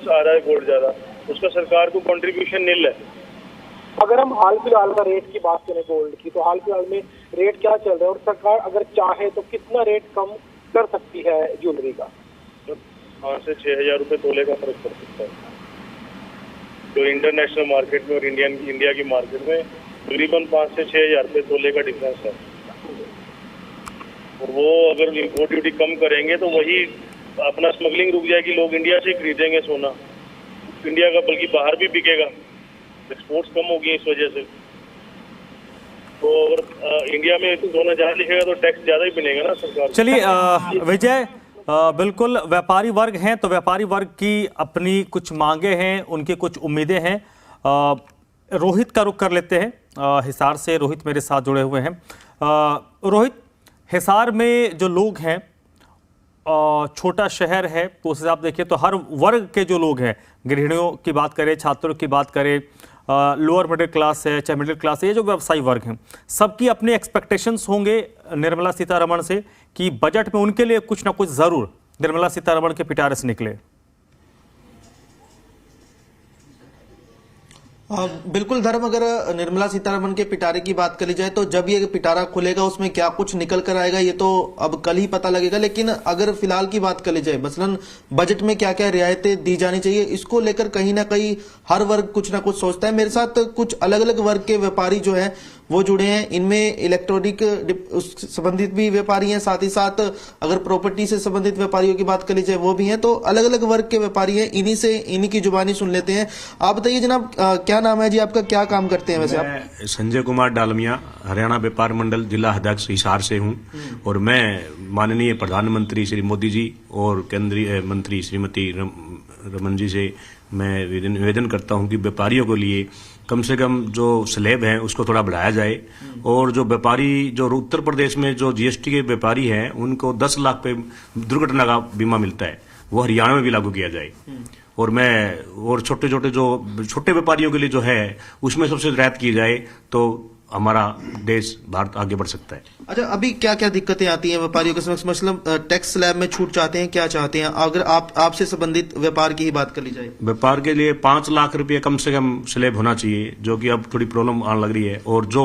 Tax आ रहा है gold ज्यादा, उसका सरकार को कंट्रीब्यूशन नील है। अगर हम हाल फिलहाल का रेट की बात करें गोल्ड की, तो हाल फिलहाल में रेट क्या चल रहा है और सरकार अगर चाहे तो कितना रेट कम कर सकती है ज्वेलरी का? 5 से 6 हजार रुपए तोले का फर्क पड़ सकता है, जो इंटरनेशनल मार्केट में और इंडिया की मार्केट में तकरीबन 5 से 6 हजार रुपए तोले का डिफरेंस है। और वो अगर इम्पोर्ट ड्यूटी कम करेंगे तो वही अपना स्मगलिंग रुक जाएगी, लोग इंडिया से खरीदेंगे सोना, इंडिया का बल्कि बाहर भी बिकेगा, एक्सपोर्ट्स कम होगी इस वजह से। तो अगर इंडिया में सोना ज्यादा लिखेगा तो टैक्स ज्यादा ही बनेगा ना सरकार। चलिए विजय, बिल्कुल व्यापारी वर्ग हैं तो व्यापारी वर्ग की अपनी कुछ मांगे हैं, उनकी कुछ उम्मीदें हैं। रोहित का रुख कर लेते हैं हिसार से। रोहित मेरे साथ जुड़े हुए हैं। रोहित, हिसार में जो लोग हैं, छोटा शहर है तो उस हिसाब देखिए तो हर वर्ग के जो लोग हैं, गृहिणियों की बात करें, छात्रों की बात करें, लोअर मिडिल क्लास है चाहे मिडिल क्लास है, ये जो व्यवसायी वर्ग हैं, सबकी अपने एक्सपेक्टेशंस होंगे निर्मला सीतारमण से कि बजट में उनके लिए कुछ ना कुछ जरूर निर्मला सीतारमण के पिटारे से निकले। बिल्कुल धर्म, अगर निर्मला सीतारमण के पिटारे की बात करी जाए तो जब ये पिटारा खुलेगा उसमें क्या कुछ निकल कर आएगा ये तो अब कल ही पता लगेगा। लेकिन अगर फिलहाल की बात करी जाए, मसलन बजट में क्या क्या रियायतें दी जानी चाहिए, इसको लेकर कहीं ना कहीं हर वर्ग कुछ ना कुछ सोचता है। मेरे साथ कुछ अलग अलग वर्ग के व्यापारी जो है वो जुड़े हैं। इनमें इलेक्ट्रॉनिक संबंधित भी व्यापारी हैं, साथ ही साथ अगर प्रॉपर्टी से संबंधित व्यापारियों की बात करी जाए वो भी हैं। तो अलग अलग वर्ग के व्यापारी हैं, इन्हीं की जुबानी सुन लेते हैं। आप बताइए जनाब, क्या नाम है जी आपका, क्या काम करते हैं वैसे आप? मैं संजय कुमार डालमिया, हरियाणा व्यापार मंडल जिला अध्यक्ष हिसार से हूं। और मैं माननीय प्रधानमंत्री श्री मोदी जी और केंद्रीय मंत्री श्रीमती रमन जी से मैं निवेदन करता हूं कि व्यापारियों के लिए कम से कम जो स्लैब है उसको थोड़ा बढ़ाया जाए। और जो व्यापारी, जो उत्तर प्रदेश में जो जीएसटी के व्यापारी हैं, उनको 10 लाख पे दुर्घटना का बीमा मिलता है, वो हरियाणा में भी लागू किया जाए। और छोटे व्यापारियों के लिए जो है उसमें सबसे रियायत की जाए तो हमारा देश भारत आगे बढ़ सकता है। अच्छा, अभी क्या क्या दिक्कतें आती हैं व्यापारियों के समक्ष? मतलब टैक्स स्लैब में छूट चाहते हैं, क्या चाहते हैं? अगर आपसे संबंधित व्यापार की ही बात कर ली जाए, व्यापार के लिए 5 लाख रुपए कम से कम स्लैब होना चाहिए, जो कि अब थोड़ी प्रॉब्लम आने लग रही है। और जो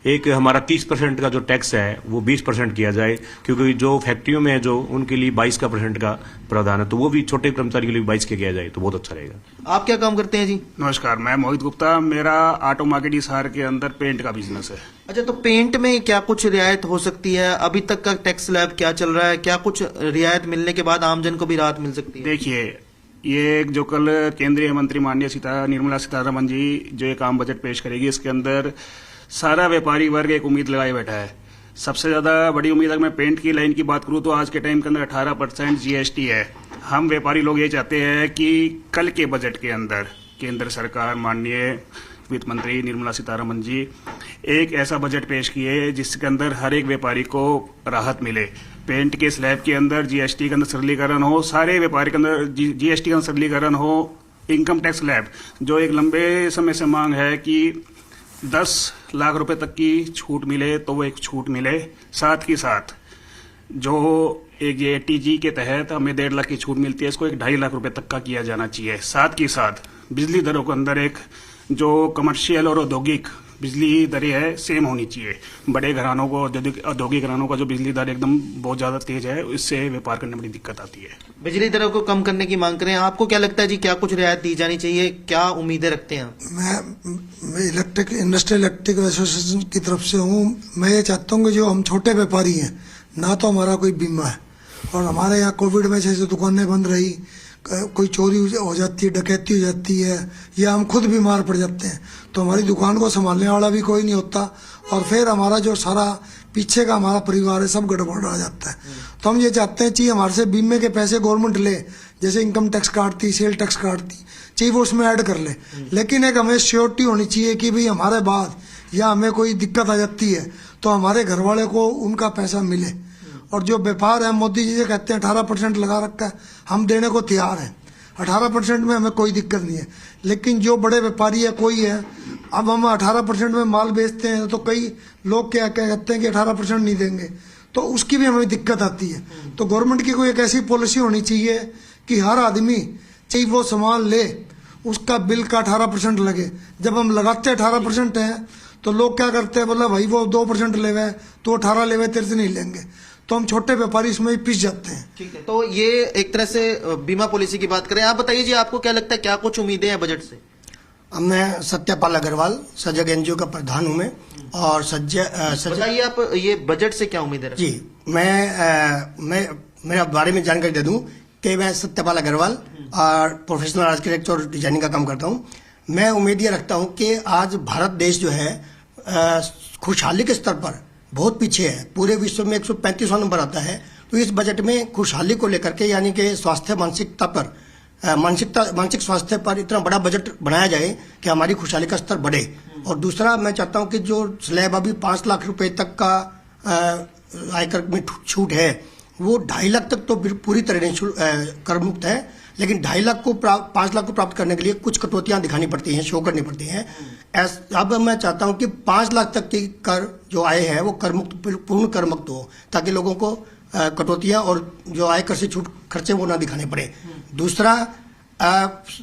एक हमारा 30% का जो टैक्स है वो 20% किया जाए, क्योंकि जो फैक्ट्रियों में है जो उनके लिए 22% का प्रावधान है, तो वो भी छोटे कर्मचारी के लिए 22 के किया जाए तो बहुत अच्छा रहेगा। आप क्या काम करते हैं जी? नमस्कार, मैं मोहित गुप्ता, मेरा ऑटो मार्केट हिसार के अंदर पेंट का बिजनेस है। अच्छा, तो पेंट में क्या कुछ रियायत हो सकती है? अभी तक का टैक्स स्लैब क्या चल रहा है? क्या कुछ रियायत मिलने के बाद आमजन को भी राहत मिल सकती है? देखिए, ये जो कल केंद्रीय मंत्री माननीय निर्मला सीतारमण जी जो एक आम बजट पेश करेगी, इसके अंदर सारा व्यापारी वर्ग एक उम्मीद लगाए बैठा है। सबसे ज्यादा बड़ी उम्मीद अगर मैं पेंट की लाइन की बात करूं तो आज के टाइम के अंदर 18% जीएसटी है। हम व्यापारी लोग ये चाहते हैं कि कल के बजट के अंदर केंद्र सरकार माननीय वित्त मंत्री निर्मला सीतारमण जी एक ऐसा बजट पेश किए जिसके अंदर हर एक व्यापारी को राहत मिले। पेंट के स्लैब के अंदर जीएसटी के अंदर सरलीकरण हो, सारे व्यापारी के अंदर जीएसटी का अंदर सरलीकरण हो। इनकम टैक्स स्लैब जो एक लंबे समय से मांग है कि 10 लाख रुपए तक की छूट मिले तो वो एक छूट मिले। साथ ही साथ जो एक ये टीजी के तहत हमें 1.5 लाख की छूट मिलती है, इसको एक 2.5 लाख रुपए तक का किया जाना चाहिए। साथ ही साथ बिजली दरों के अंदर एक जो कमर्शियल और औद्योगिक बिजली दरें है सेम होनी चाहिए। बड़े घरानों को, औद्योगिक घरानों का जो बिजली दर एकदम बहुत ज्यादा तेज है, इससे व्यापार करने में बड़ी दिक्कत आती है। बिजली दरों को कम करने की मांग करें, आपको क्या लगता है जी, क्या कुछ रियायत दी जानी चाहिए? क्या उम्मीदें रखते हैं आप? मैं इंडस्ट्रियल इलेक्ट्रिक एसोसिएशन की तरफ से हूँ। मैं ये चाहता हूँ कि जो हम छोटे व्यापारी हैं, ना तो हमारा कोई बीमा है, और हमारे यहाँ कोविड में जैसे दुकानें बंद रही, कोई चोरी हो जाती है, डकैती हो जाती है, या हम खुद बीमार पड़ जाते हैं, तो हमारी दुकान को संभालने वाला भी कोई नहीं होता, और फिर हमारा जो सारा पीछे का हमारा परिवार है सब गड़बड़ आ जाता है। तो हम ये चाहते हैं चाहिए हमारे से बीमे के पैसे गवर्नमेंट ले, जैसे इनकम टैक्स काटती, सेल टैक्स काटती, चाहिए वो उसमें ऐड कर ले, लेकिन एक हमें श्योरिटी होनी चाहिए कि भाई हमारे बाद या हमें कोई दिक्कत आ जाती है तो हमारे घर वाले को उनका पैसा मिले। और जो व्यापार है, मोदी जी से कहते हैं 18% लगा रखा है, हम देने को तैयार हैं, 18% में हमें कोई दिक्कत नहीं है। लेकिन जो बड़े व्यापारी है, कोई है, अब हम 18% में माल बेचते हैं तो कई लोग क्या कहते हैं कि 18% नहीं देंगे, तो उसकी भी हमें दिक्कत आती है। तो गवर्नमेंट की कोई एक ऐसी पॉलिसी होनी चाहिए कि हर आदमी चाहिए वो सामान ले, उसका बिल का 18% लगे। जब हम लगाते 18% हैं तो लोग क्या करते हैं, बोला भाई वो 2% लेवे तो 18 लेवे, तेरे से नहीं लेंगे। तो हम छोटे व्यापारी इसमें ही पिस जाते हैं। ठीक है, तो ये एक तरह से बीमा पॉलिसी की बात करें। आप बताइए जी, आपको क्या लगता है, क्या कुछ उम्मीदें हैं बजट से? मैं सत्यपाल अग्रवाल, सजग एनजीओ का प्रधान हूं मैं। और बताइए आप ये बजट से क्या उम्मीदें रखते हैं? जी, मैं मेरा बारे में जानकारी दे दूं कि मैं सत्यपाल अग्रवाल और प्रोफेशनल आर्किटेक्ट और डिजाइनिंग का काम करता हूं। मैं उम्मीद ये रखता हूं कि आज भारत देश जो है खुशहाली के स्तर पर बहुत पीछे है। पूरे विश्व में 135वां नंबर आता है। तो इस बजट में खुशहाली को लेकर के, यानी कि स्वास्थ्य मानसिकता पर, मानसिक स्वास्थ्य पर इतना बड़ा बजट बनाया जाए कि हमारी खुशहाली का स्तर बढ़े। और दूसरा, मैं चाहता हूं कि जो स्लैब अभी 5 लाख रुपए तक का आयकर में छूट है, वो 2.5 लाख तक तो पूरी तरह कर मुक्त है, लेकिन 2.5 लाख को 5 लाख को प्राप्त करने के लिए कुछ कटौतियां दिखानी पड़ती हैं, शो करनी पड़ती हैं। अब मैं चाहता हूं कि 5 लाख तक की कर जो आय है वो कर मुक्त, पूर्ण कर मुक्त हो, ताकि लोगों को कटौतियां और जो आयकर से छूट खर्चे वो ना दिखाने पड़े। दूसरा,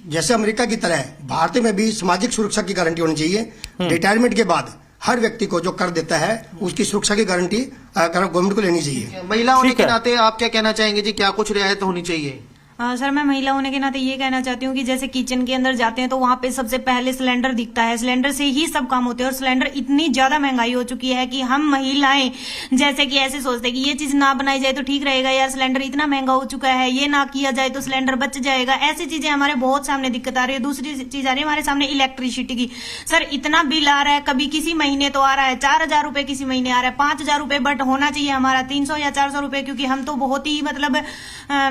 जैसे अमेरिका की तरह भारत में भी सामाजिक सुरक्षा की गारंटी होनी चाहिए। रिटायरमेंट के बाद हर व्यक्ति को जो कर देता है उसकी सुरक्षा की गारंटी गवर्नमेंट को लेनी चाहिए। महिला होने के नाते आप क्या कहना चाहेंगे जी, क्या कुछ रियायत होनी चाहिए? सर, मैं महिला होने के नाते ये कहना चाहती हूँ कि जैसे किचन के अंदर जाते हैं तो वहां पे सबसे पहले सिलेंडर दिखता है, सिलेंडर से ही सब काम होते हैं। और सिलेंडर इतनी ज्यादा महंगाई हो चुकी है कि हम महिलाएं जैसे कि ऐसे सोचते हैं कि ये चीज ना बनाई जाए तो ठीक रहेगा यार, सिलेंडर इतना महंगा हो चुका है, ये ना किया जाए तो सिलेंडर बच जाएगा। ऐसी चीजें हमारे बहुत सामने दिक्कत आ रही है। दूसरी चीज आ रही है हमारे सामने इलेक्ट्रिसिटी की। सर, इतना बिल आ रहा है, कभी किसी महीने तो आ रहा है 4,000 रुपए, किसी महीने आ रहा है 5,000 रुपए, बट होना चाहिए हमारा 300 या 400 रुपए, क्योंकि हम तो बहुत ही मतलब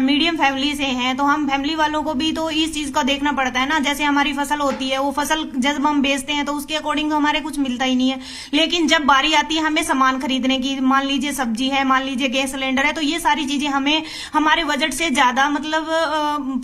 मीडियम फैमिली से हैं। तो हम फैमिली वालों को भी तो इस चीज का देखना पड़ता है ना। जैसे हमारी फसल होती है, वो फसल जब हम बेचते हैं तो उसके अकॉर्डिंग तो हमारे कुछ मिलता ही नहीं है। लेकिन जब बारी आती है हमें सामान खरीदने की, मान लीजिए सब्जी है, मान लीजिए गैस सिलेंडर है, तो ये सारी चीजें हमें हमारे बजट से ज्यादा मतलब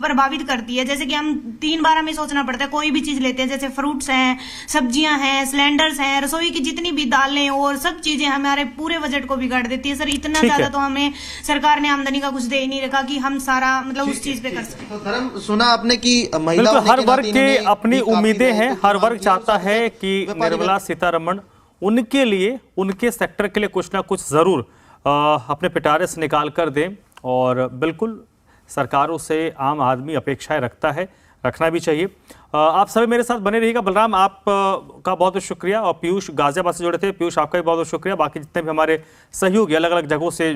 प्रभावित करती है। जैसे कि हम 3 बार हमें सोचना पड़ता है कोई भी चीज लेते हैं, जैसे फ्रूट्स हैं, सब्जियां हैं, सिलेंडर्स हैं, रसोई की जितनी भी दालें और सब चीजें हमारे पूरे बजट को बिगाड़ देती है। सर, इतना ज्यादा तो हमें सरकार ने आमदनी का कुछ दे ही नहीं रखा कि हम सारा मतलब उस चीज पे कर सकें। तो धर्म, सुना आपने कि महिला हर वर्ग की अपनी उम्मीदें हैं। हर वर्ग चाहता है कि निर्मला सीतारमण उनके लिए, उनके सेक्टर के लिए कुछ ना कुछ जरूर अपने पिटारे से निकाल कर दें। और बिल्कुल सरकारों से आम आदमी अपेक्षाएं रखता है, रखना भी चाहिए। आप सभी मेरे साथ बने रहिएगा। बलराम, आप का बहुत बहुत शुक्रिया, और पीयूष गाजियाबाद से जुड़े थे, पीयूष आपका भी बहुत बहुत शुक्रिया। बाकी जितने भी हमारे सहयोगी अलग अलग जगहों से